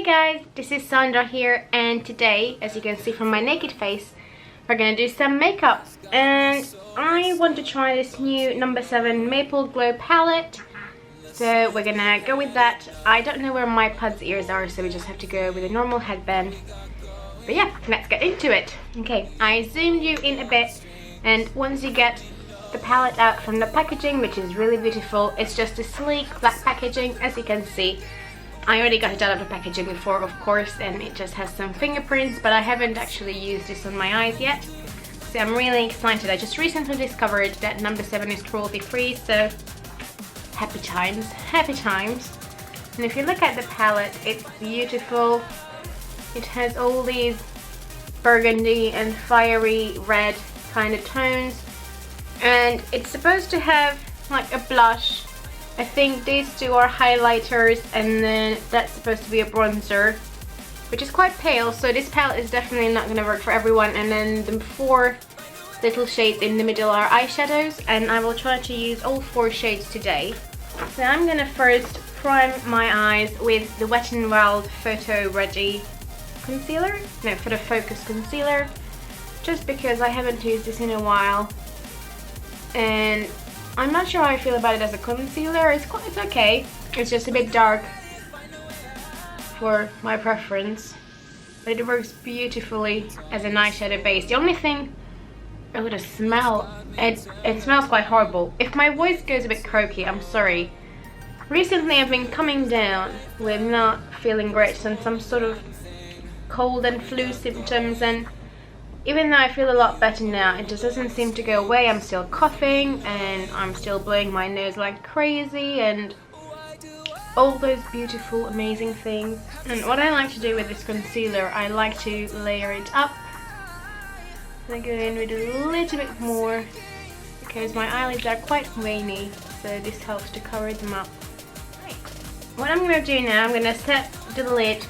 guys, this is Sandra here, and today, as you can see from my naked face, we're gonna do some makeup. And I want to try this new No7 Maple Glow palette, so we're gonna go with that. I don't know where my pud's ears are, so we just have to go with a normal headband. But yeah, let's get into it. Okay, I zoomed you in a bit, and once you get the palette out from the packaging, which is really beautiful, it's just a sleek black packaging, as you can see. I already got it out of the packaging before, of course, and it just has some fingerprints, but I haven't actually used this on my eyes yet, so I'm really excited. I just recently discovered that No7 is cruelty free, so happy times, happy times. And if you look at the palette, it's beautiful. It has all these burgundy and fiery red kind of tones, and it's supposed to have like a blush. I think these two are highlighters, and then that's supposed to be a bronzer, which is quite pale, so this palette is definitely not going to work for everyone. And then the 4 little shades in the middle are eyeshadows, and I will try to use all 4 shades today. So I'm going to first prime my eyes with the Wet n Wild Photo Ready concealer, no, Photo Focus concealer, just because I haven't used this in a while, and I'm not sure how I feel about it as a concealer. It's okay. It's just a bit dark for my preference, but it works beautifully as an eyeshadow base. The only thing, oh, the smell, it smells quite horrible. If my voice goes a bit croaky, I'm sorry. Recently I've been coming down with not feeling great and some sort of cold and flu symptoms, and even though I feel a lot better now, it just doesn't seem to go away. I'm still coughing, and I'm still blowing my nose like crazy, and all those beautiful, amazing things. And what I like to do with this concealer, I like to layer it up. I go in with a little bit more, because my eyelids are quite veiny, so this helps to cover them up. Right. What I'm going to do now, I'm going to set the lid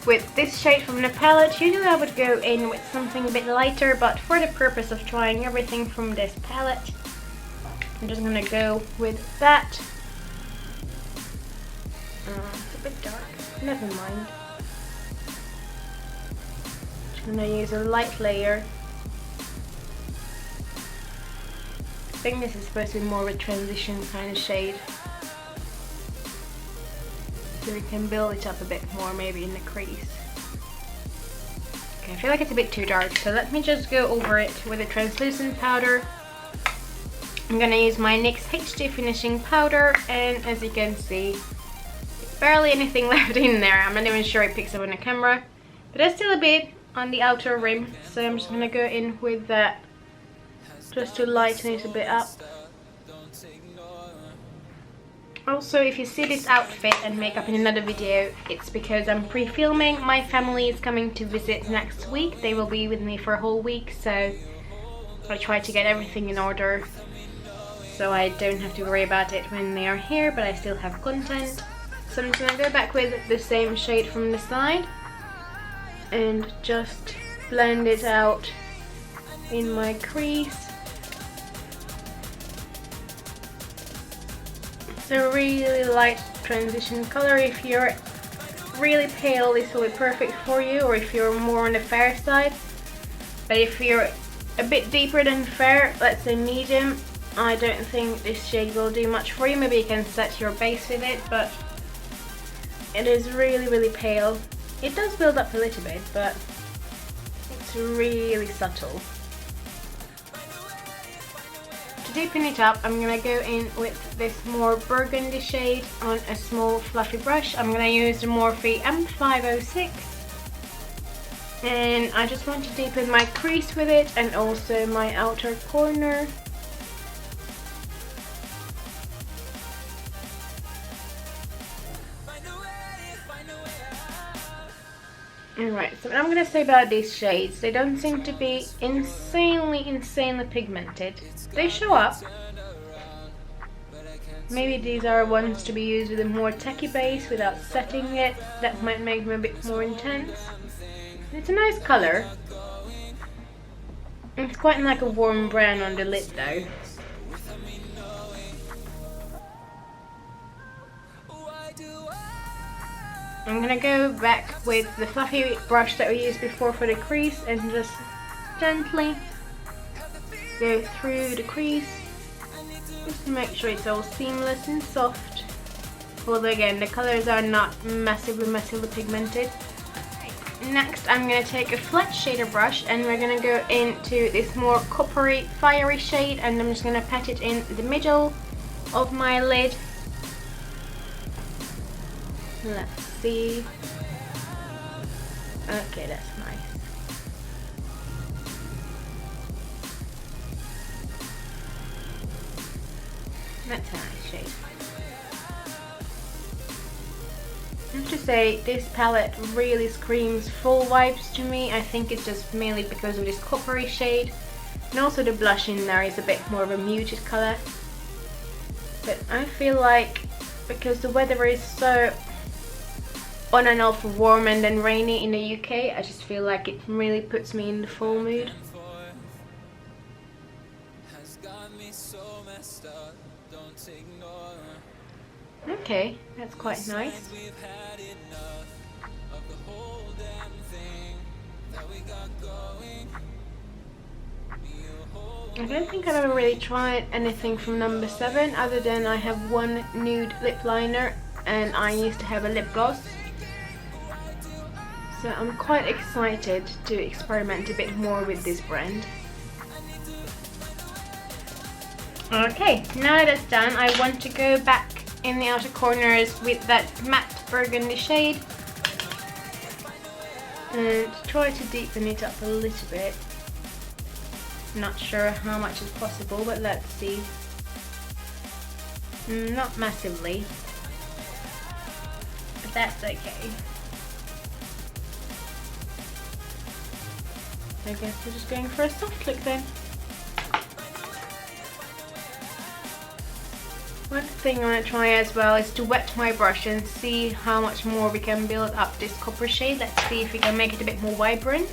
with this shade from the palette. Usually I would go in with something a bit lighter, but for the purpose of trying everything from this palette, I'm just gonna go with that. It's a bit dark, never mind. Just gonna use a light layer. I think this is supposed to be more of a transition kind of shade, so we can build it up a bit more, maybe in the crease. Okay, I feel like it's a bit too dark, so let me just go over it with a translucent powder. I'm gonna use my NYX HD finishing powder, and as you can see, there's barely anything left in there. I'm not even sure it picks up on the camera, but there's still a bit on the outer rim, so I'm just gonna go in with that just to lighten it a bit up. Also, if you see this outfit and makeup in another video, it's because I'm pre-filming. My family is coming to visit next week. They will be with me for a whole week, so I try to get everything in order so I don't have to worry about it when they are here, but I still have content. So I'm just going to go back with the same shade from the side and just blend it out in my crease. It's a really light transition color. If you're really pale, this will be perfect for you, or if you're more on the fair side. But if you're a bit deeper than fair, let's say medium, I don't think this shade will do much for you. Maybe you can set your base with it, but it is really, really pale. It does build up a little bit, but it's really subtle. To deepen it up, I'm going to go in with this more burgundy shade on a small fluffy brush. I'm going to use the Morphe M506, and I just want to deepen my crease with it and also my outer corner. Alright, so what I'm going to say about these shades, they don't seem to be insanely pigmented. They show up. Maybe these are ones to be used with a more techy base without setting it. That might make them a bit more intense. It's a nice colour. It's quite like a warm brown on the lid though. I'm gonna go back with the fluffy brush that we used before for the crease and just gently go through the crease just to make sure it's all seamless and soft. Although again, the colors are not massively pigmented. Next, I'm going to take a flat shader brush and we're going to go into this more coppery, fiery shade, and I'm just going to pat it in the middle of my lid. Let's see. Okay, that's nice. That's a nice shade. I have to say, this palette really screams fall vibes to me. I think it's just mainly because of this coppery shade, and also the blush in there is a bit more of a muted color. But I feel like because the weather is so on and off warm and then rainy in the UK, I just feel like it really puts me in the fall mood. Okay, that's quite nice. I don't think I've ever really tried anything from No7 other than I have one nude lip liner and I used to have a lip gloss. So I'm quite excited to experiment a bit more with this brand. Okay, now that it's done, I want to go back in the outer corners with that matte burgundy shade and try to deepen it up a little bit. Not sure how much is possible, but let's see. Not massively, but that's okay. I guess we're just going for a soft look then. One thing I want to try as well is to wet my brush and see how much more we can build up this copper shade. Let's see if we can make it a bit more vibrant.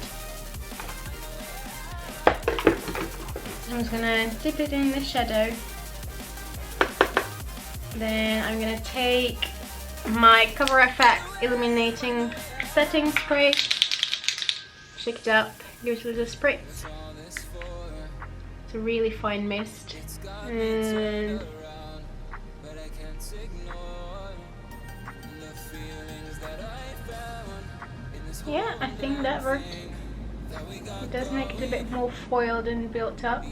I'm just gonna dip it in the shadow. Then I'm gonna take my Cover FX Illuminating Setting Spray, shake it up, give it a little spritz. It's a really fine mist. And yeah, I think that worked. It does make it a bit more foiled and built up.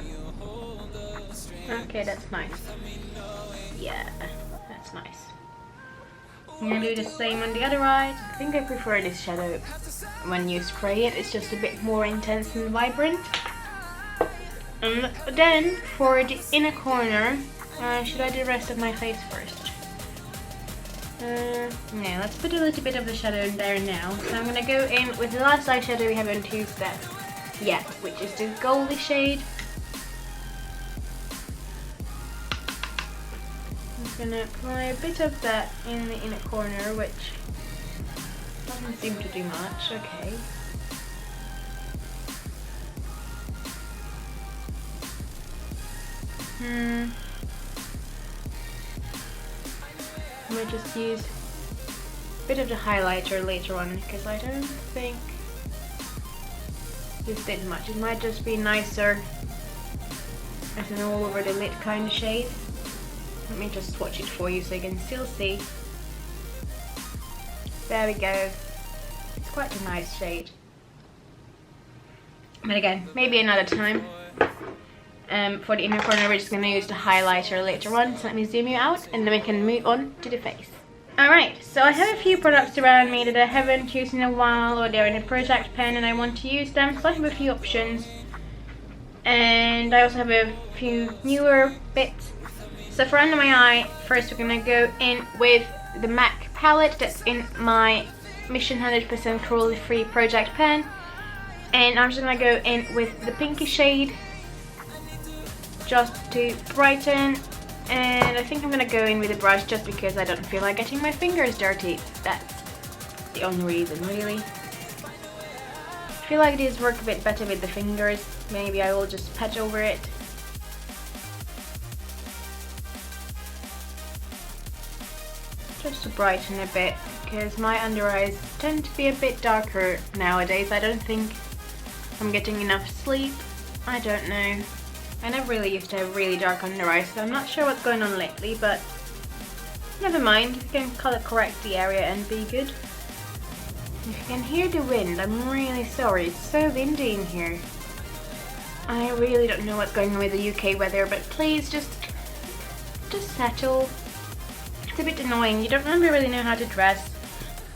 Okay, that's nice. Yeah, that's nice. I'm gonna do the same on the other eye. I think I prefer this shadow when you spray it. It's just a bit more intense and vibrant. And then for the inner corner, should I do the rest of my face first? Yeah, let's put a little bit of the shadow in there now. So I'm gonna go in with the last eyeshadow we haven't used that yet, which is the goldy shade. I'm gonna apply a bit of that in the inner corner, which doesn't seem to do much. Okay. I might just use a bit of the highlighter later on because I don't think this did much. It might just be nicer as an all over the lid kind of shade. Let me just swatch it for you so you can still see. There we go. It's quite a nice shade. But again, maybe another time. For the inner corner, we're just going to use the highlighter later on. So let me zoom you out and then we can move on to the face. Alright, so I have a few products around me that I haven't used in a while, or they're in a project pen and I want to use them. So I have a few options. And I also have a few newer bits. So for under my eye, first we're going to go in with the MAC palette that's in my Mission 100% Cruelty Free project pen. And I'm just going to go in with the pinky shade, just to brighten, and I think I'm gonna go in with a brush just because I don't feel like getting my fingers dirty. That's the only reason, really. I feel like these work a bit better with the fingers. Maybe I will just pat over it. Just to brighten a bit. because my under eyes tend to be a bit darker nowadays. I don't think I'm getting enough sleep. I don't know. I never really used to have really dark under eyes, so I'm not sure what's going on lately, but never mind. We can color correct the area and be good. If you can hear the wind, I'm really sorry. It's so windy in here. I really don't know what's going on with the UK weather, but please just settle. It's a bit annoying. You don't really know how to dress.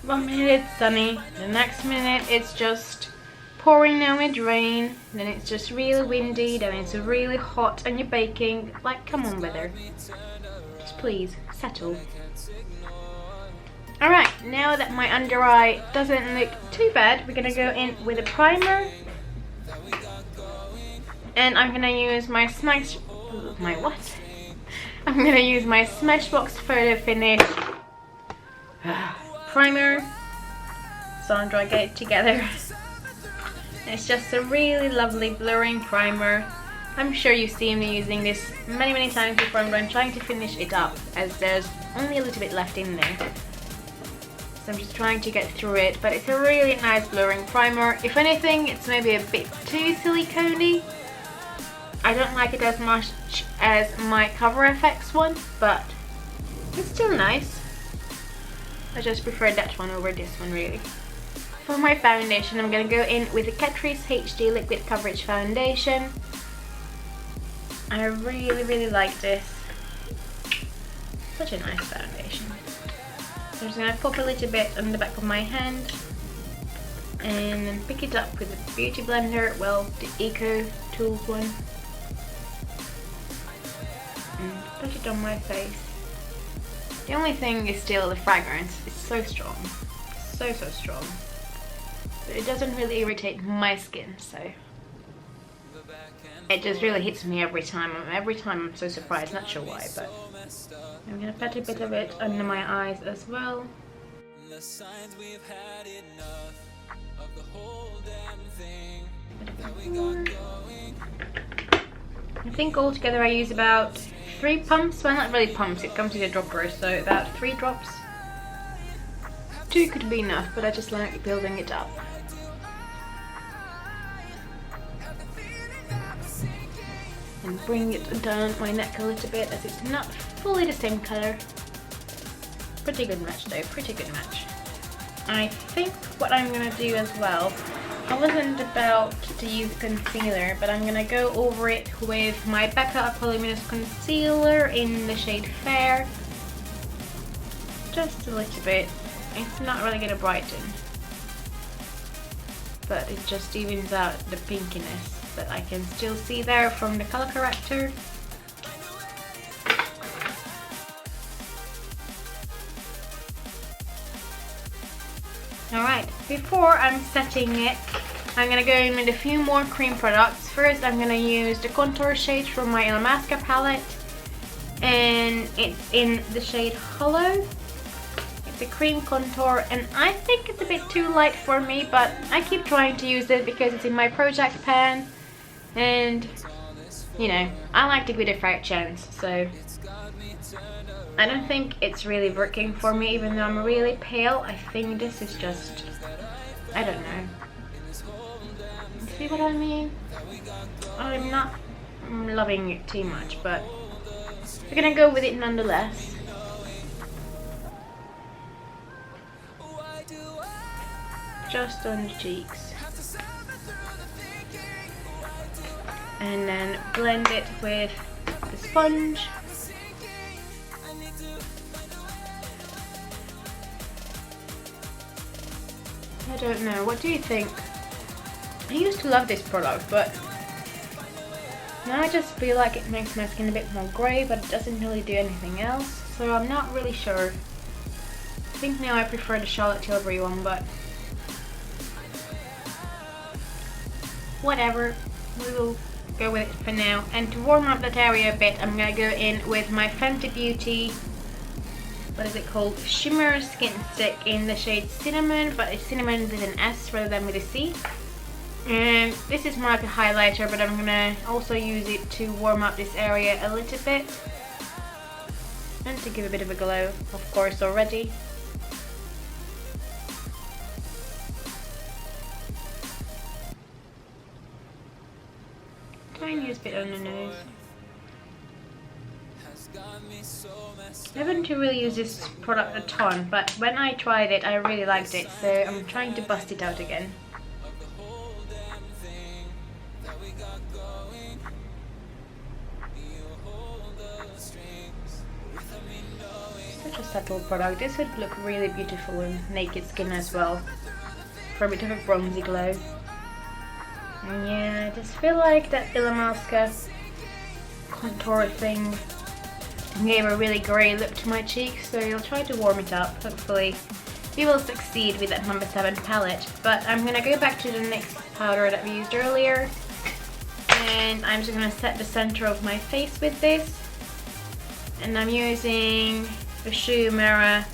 1 minute it's sunny, the next minute it's just pouring down with rain, then it's just really windy, then it's really hot and you're baking. Like, come on, weather. Just please, settle. Alright, now that my under eye doesn't look too bad, we're gonna go in with a primer. And I'm gonna use my I'm gonna use my Smashbox Photo Finish primer. Sandra, get it together. It's just a really lovely blurring primer. I'm sure you've seen me using this many times before, but I'm trying to finish it up as there's only a little bit left in there. So I'm just trying to get through it, but it's a really nice blurring primer. If anything, it's maybe a bit too silicone-y. I don't like it as much as my Cover FX one, but it's still nice. I just prefer that one over this one, really. For my foundation, I'm going to go in with the Catrice HD Liquid Coverage Foundation. I really like this. Such a nice foundation. So I'm just going to pop a little bit on the back of my hand and then pick it up with a beauty blender, well, the Eco Tools one. And put it on my face. The only thing is still the fragrance. It's so strong. So strong. But it doesn't really irritate my skin, so it just really hits me every time. I'm so surprised, not sure why, but I'm gonna pat a bit of it under my eyes as well. I think altogether I use about 3 pumps. Well, not really pumps, it comes with a dropper, so about 3 drops. 2 could be enough, but I just like building it up. And bring it down my neck a little bit as it's not fully the same color. Pretty good match though, pretty good match. I think what I'm gonna do as well, I wasn't about to use concealer, but I'm gonna go over it with my Becca Aqualuminous Concealer in the shade Fair. Just a little bit. It's not really gonna brighten, but it just evens out the pinkiness that I can still see there from the color corrector. Alright, before I'm setting it, I'm gonna go in with a few more cream products. First, I'm gonna use the contour shade from my Mascara palette, and it's in the shade Hollow. It's a cream contour, and I think it's a bit too light for me, but I keep trying to use it because it's in my project pan, and you know, I like to give it a fair chance, so I don't think it's really working for me, even though I'm really pale. I think this is just, I don't know. See what I mean? I'm not loving it too much, but we're gonna go with it nonetheless. Just on the cheeks. And then blend it with the sponge. I don't know, what do you think? I used to love this product, but now I just feel like it makes my skin a bit more grey, but it doesn't really do anything else, so I'm not really sure. I think now I prefer the Charlotte Tilbury one, but whatever, we will go with it for now. And to warm up that area a bit, I'm gonna go in with my Fenty Beauty, what is it called, Shimmer Skin Stick in the shade Cinnamon, but it's cinnamon with an S rather than with a C. And this is more like a highlighter, but I'm gonna also use it to warm up this area a little bit and to give a bit of a glow, of course, already. tiniest bit on the nose. I haven't really used this product a ton, but when I tried it I really liked it, so I'm trying to bust it out again. Such a subtle product. This would look really beautiful in naked skin as well, for a bit of a bronzy glow. And yeah, I just feel like that Illamasqua contour thing gave a really grey look to my cheeks, so I'll try to warm it up. Hopefully we will succeed with that number 7 palette. But I'm gonna go back to the NYX powder that we used earlier, and I'm just gonna set the center of my face with this. And I'm using the Shu Mirror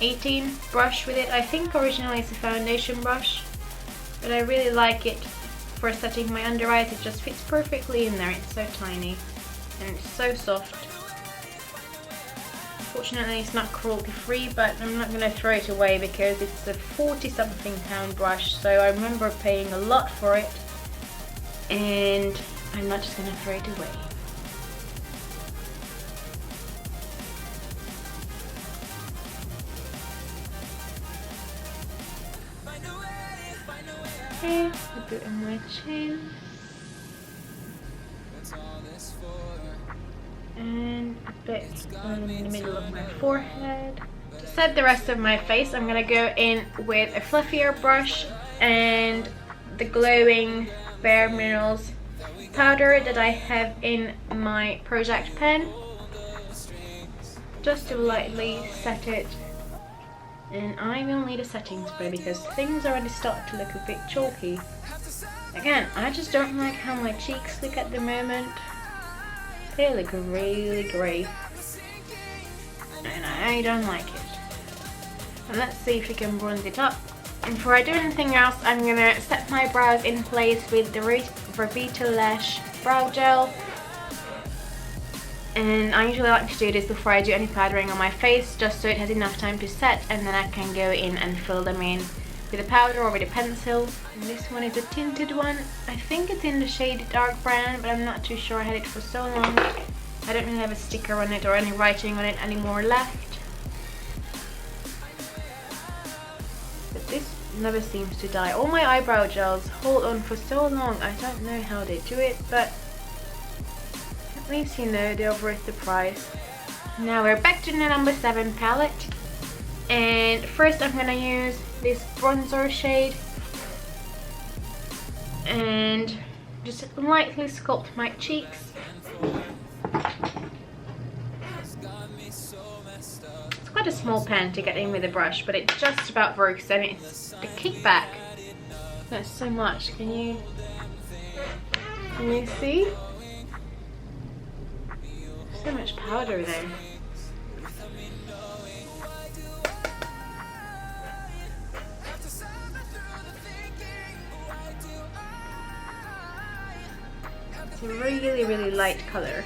18 brush with it. I think originally it's a foundation brush, but I really like it for setting my under eyes. It just fits perfectly in there. It's so tiny and it's so soft. Fortunately it's not cruelty free, but I'm not going to throw it away because it's a 40-something pound brush, so I remember paying a lot for it and I'm not just going to throw it away. Okay, a bit on my chin and a bit in the middle of my forehead. To set the rest of my face, I'm gonna go in with a fluffier brush and the glowing Bare Minerals powder that I have in my project pen, just to lightly set it. And I will need a setting spray because things already start to look a bit chalky. Again, I just don't like how my cheeks look at the moment. They look really grey and I don't like it. And let's see if we can bronze it up. And before I do anything else, I'm gonna set my brows in place with the Revita Lash brow gel. And I usually like to do this before I do any powdering on my face, just so it has enough time to set, and then I can go in and fill them in with a powder or with a pencil. And this one is a tinted one. I think it's in the shade Dark Brown, but I'm not too sure. I had it for so long. I don't really have a sticker on it or any writing on it anymore left. But this never seems to die. All my eyebrow gels hold on for so long. I don't know how they do it, but at least you know they're worth the price. Now we're back to the number 7 palette, and first I'm gonna use this bronzer shade and just lightly sculpt my cheeks. It's quite a small pen to get in with a brush, but it just about works, and it's the kickback. That's so much. Can you see? So much powder there. It's a really, really light color.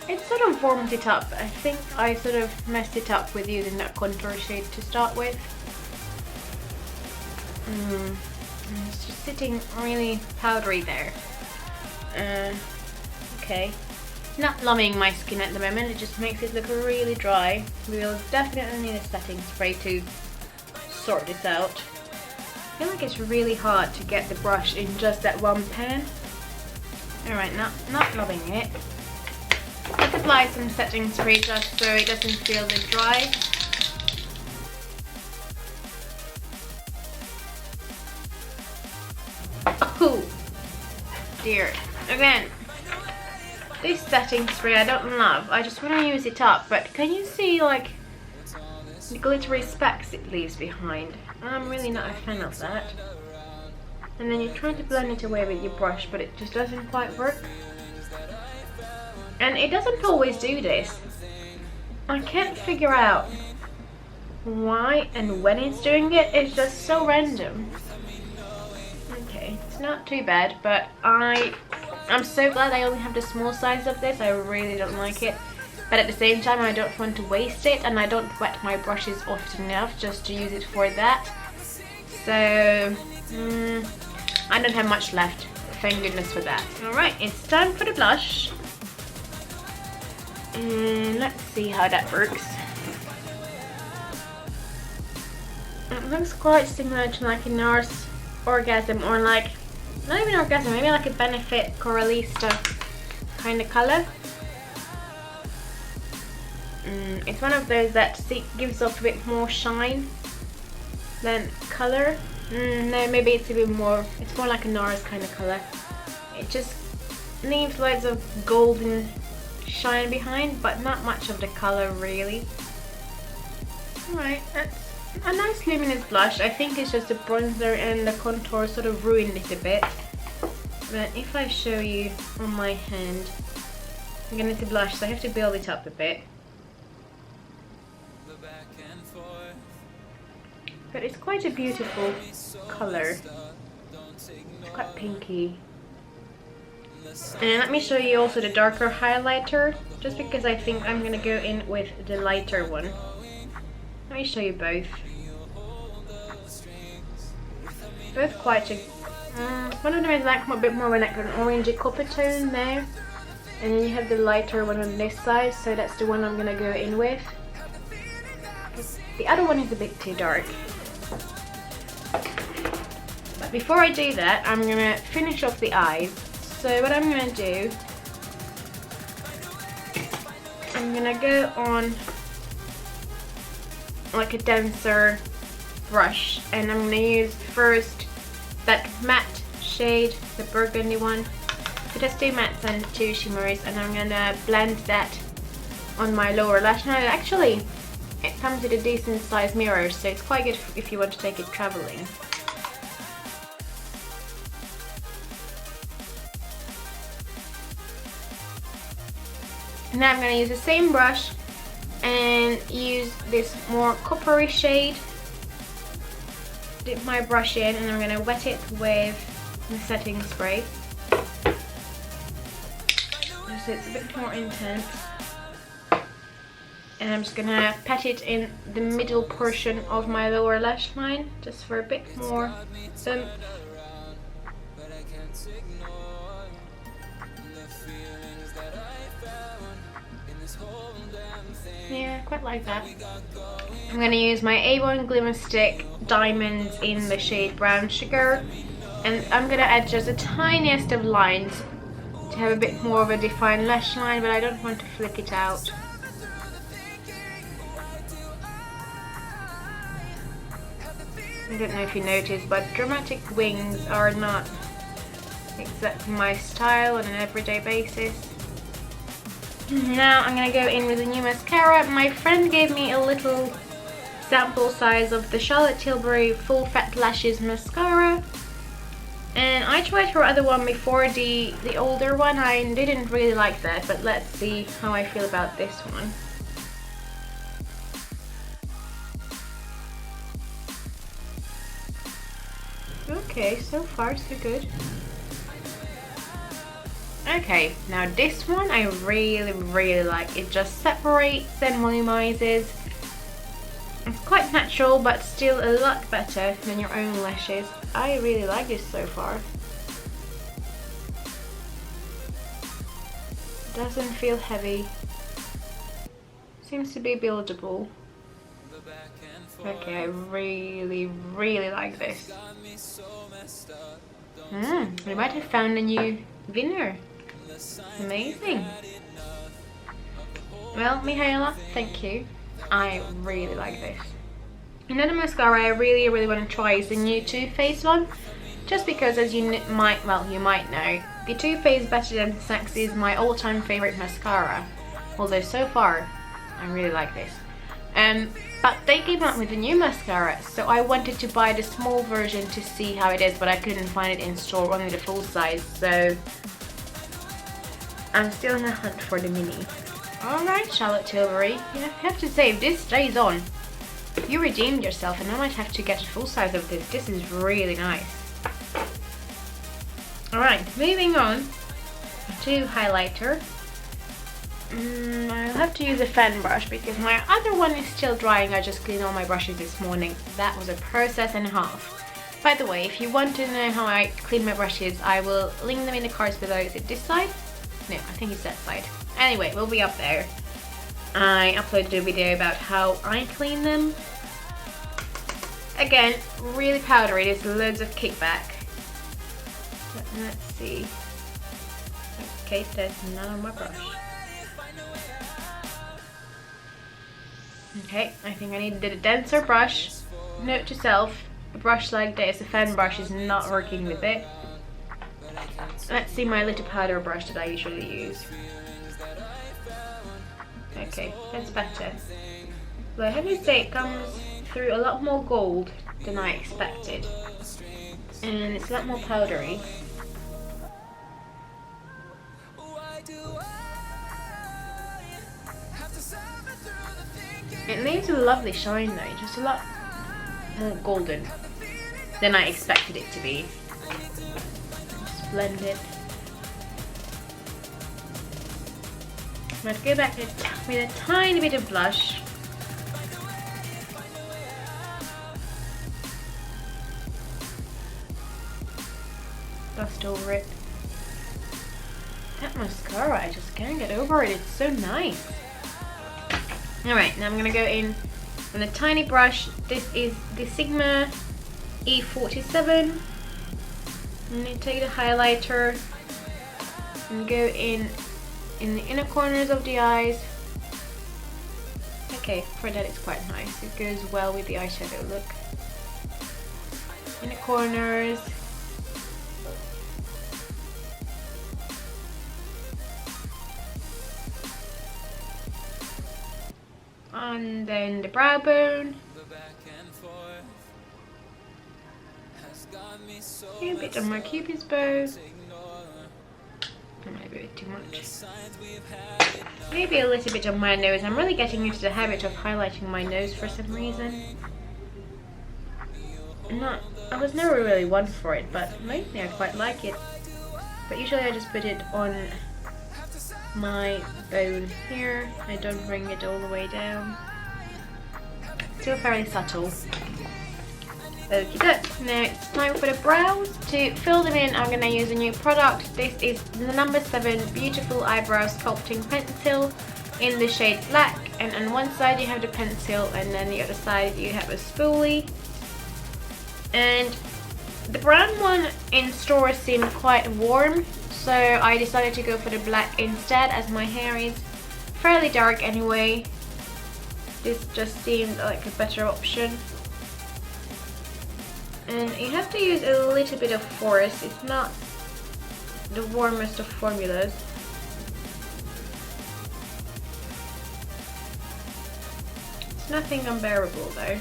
It sort of warmed it up. I think I sort of messed it up with using that contour shade to start with. It's just sitting really powdery there. Okay. Not loving my skin at the moment, it just makes it look really dry. We will definitely need a setting spray to sort this out. I feel like it's really hard to get the brush in just that one pan. Alright, not loving it. Let's apply some setting spray just so it doesn't feel the dry. Oh dear. Again, this setting spray I don't love. I just want to use it up, but can you see like the glittery specks it leaves behind? I'm really not a fan of that. And then you're trying to blend it away with your brush, but it just doesn't quite work. And it doesn't always do this. I can't figure out why and when it's doing it. It's just so random. Okay, it's not too bad, but I'm so glad I only have the small size of this. I really don't like it. but at the same time I don't want to waste it, and I don't wet my brushes often enough just to use it for that. So I don't have much left, thank goodness for that. Alright, it's time for the blush. And let's see how that works. It looks quite similar to like a NARS Orgasm, or like, not even Orgasm, maybe like a Benefit Coralista kind of colour. It's one of those that gives off a bit more shine than colour. No, maybe it's a bit more, it's more like a NARS kind of colour. It just leaves loads of golden shine behind, but not much of the colour really. Alright, that's a nice luminous blush. I think it's just the bronzer and the contour sort of ruined it a bit. But if I show you on my hand, I'm gonna need to blush, so I have to build it up a bit. But it's quite a beautiful colour. It's quite pinky. And let me show you also the darker highlighter, just because I think I'm gonna go in with the lighter one. Let me show you both. Both quite a... one of them is like a bit more like an orangey copper tone there. And then you have the lighter one on this side, so that's the one I'm gonna go in with. The other one is a bit too dark. But before I do that, I'm gonna finish off the eyes. So what I'm gonna do, I'm gonna go on like a denser brush, and I'm gonna use first that matte shade, the burgundy one. So just 2 mattes and 2 shimmers, and I'm gonna blend that on my lower lash line. Actually, it comes with a decent size mirror, so it's quite good if you want to take it traveling. Now I'm going to use the same brush and use this more coppery shade. Dip my brush in, and I'm going to wet it with the setting spray. So it's a bit more intense. And I'm just going to pat it in the middle portion of my lower lash line, just for a bit more oomph. Yeah, quite like that. I'm going to use my A1 Glimmer Stick Diamonds in the shade Brown Sugar, and I'm going to add just the tiniest of lines to have a bit more of a defined lash line, but I don't want to flick it out. I don't know if you noticed, but dramatic wings are not exactly my style on an everyday basis. Now I'm gonna go in with a new mascara. My friend gave me a little sample size of the Charlotte Tilbury Full Fat Lashes mascara, and I tried her other one before, the older one. I didn't really like that, but let's see how I feel about this one. Okay, so far so good. Okay, now this one I really like. It just separates and volumizes. It's quite natural, but still a lot better than your own lashes. I really like this so far. Doesn't feel heavy. Seems to be buildable. Okay, I really like this. We might have found a new winner. Amazing. Well, Mihaela, thank you. I really like this. Another mascara I really want to try is the new Too Faced one. Just because, as you might know, the Too Faced Better Than Sex is my all-time favorite mascara. Although so far, I really like this. But they came out with a new mascara, so I wanted to buy the small version to see how it is, but I couldn't find it in store, only the full size, so I'm still on a hunt for the mini. Alright, Charlotte Tilbury, you have to say, if this stays on, you redeemed yourself, and I might have to get a full size of this. This is really nice. Alright, moving on to highlighter. I'll have to use a fan brush because my other one is still drying. I just cleaned all my brushes this morning. That was a process and a half. By the way, if you want to know how I clean my brushes, I will link them in the cards below. Is it this side? No, I think it's that side. Anyway, we'll be up there. I uploaded a video about how I clean them. Again, really powdery. There's loads of kickback. But let's see. Okay, there's none on my brush. Okay, I think I need a denser brush. Note to self, a brush like this, a fan brush, is not working with it. Let's see my little powder brush that I usually use. Okay, that's better. But I have to say, it comes through a lot more gold than I expected. And it's a lot more powdery. It leaves a lovely shine though, just a lot more golden than I expected it to be. Just blend it. I'm going to go back with a tiny bit of blush. Dust over it. That mascara, I just can't get over it. It's so nice. Alright, now I'm going to go in with a tiny brush. This is the Sigma E47. I'm going to take the highlighter and go in the inner corners of the eyes. Okay, for that it's quite nice. It goes well with the eyeshadow look. Inner corners. And then the brow bone. A bit on my Cupid's bow. Maybe a bit too much. Maybe a little bit on my nose. I'm really getting into the habit of highlighting my nose for some reason. I was never really one for it, but lately I quite like it. But usually I just put it on my bone here. I don't bring it all the way down. Still fairly subtle. Okie doke. Now it's time for the brows. To fill them in, I'm going to use a new product. This is the No. 7 Beautiful Eyebrow Sculpting Pencil in the shade black. And on one side you have the pencil, and then the other side you have a spoolie. And the brown one in store seemed quite warm, so I decided to go for the black instead, as my hair is fairly dark anyway. This just seemed like a better option. And you have to use a little bit of force. It's not the warmest of formulas. It's nothing unbearable though.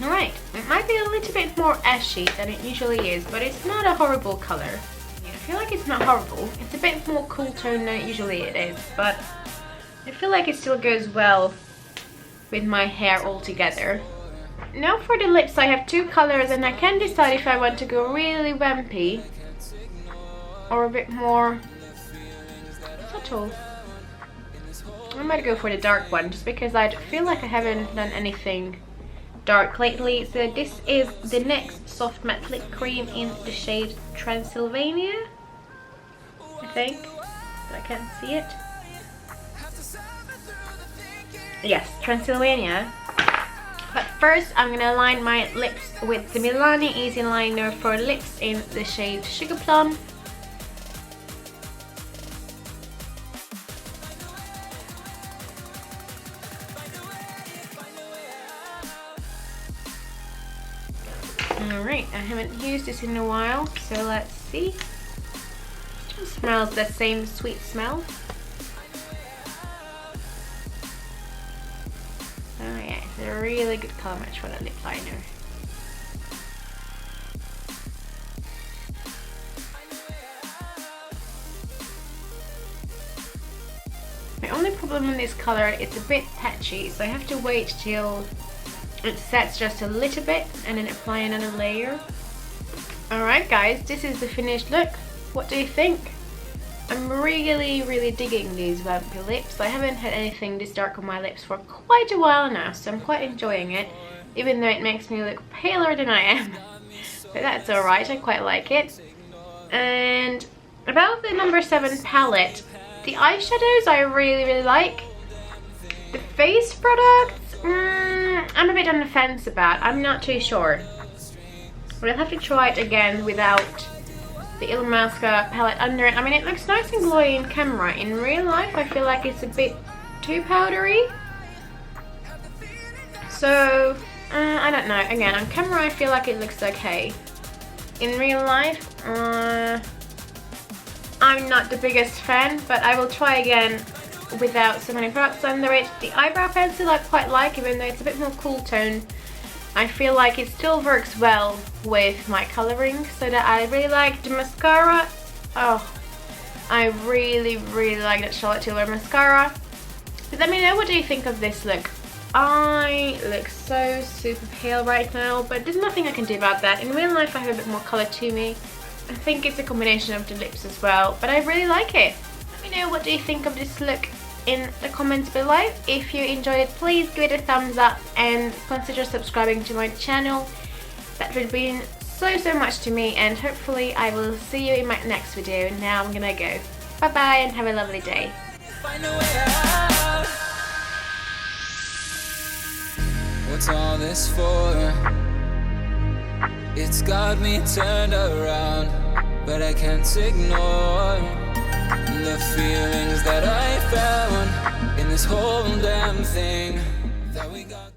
Alright, it might be a little bit more ashy than it usually is, but it's not a horrible colour. Yeah, I feel like it's not horrible. It's a bit more cool tone than usually it is, but I feel like it still goes well with my hair altogether. Now for the lips, I have two colours and I can decide if I want to go really vampy or a bit more subtle. I might go for the dark one just because I feel like I haven't done anything dark lately. So this is the NYX Soft Matte Lip Cream in the shade Transylvania, I think, but I can't see it. Yes, Transylvania. But first I'm gonna line my lips with the Milani Easy Liner for Lips in the shade Sugar Plum. Alright, I haven't used this in a while, so let's see. It still smells the same sweet smell. Oh yeah, it's a really good colour match for that lip liner. My only problem with this colour, it's a bit patchy, so I have to wait till it sets just a little bit and then apply another layer. Alright guys, this is the finished look. What do you think? I'm really digging these vampy lips. I haven't had anything this dark on my lips for quite a while now, so I'm quite enjoying it, even though it makes me look paler than I am. But that's alright, I quite like it. And about the number 7 palette, the eyeshadows I really like. The face products, I'm a bit on the fence about. I'm not too sure. We'll have to try it again without the Mascara palette under it. I mean, it looks nice and glowy in camera. In real life, I feel like it's a bit too powdery. So, I don't know. Again, on camera, I feel like it looks okay. In real life, I'm not the biggest fan, but I will try again without so many products under it. The eyebrow pencil I quite like, even though it's a bit more cool tone. I feel like it still works well with my colouring, so that I really like the mascara. Oh, I really like that Charlotte Tilbury mascara. But let me know, what do you think of this look? I look so super pale right now, but there's nothing I can do about that. In real life I have a bit more colour to me. I think it's a combination of the lips as well, but I really like it. Let me know, what do you think of this look in the comments below. If you enjoyed it, please give it a thumbs up and consider subscribing to my channel. That would mean so much to me, and hopefully I will see you in my next video. Now I'm gonna go. Bye bye and have a lovely day. What's all this for? It's got me turned around, but I can't ignore the feelings that I found in this whole damn thing.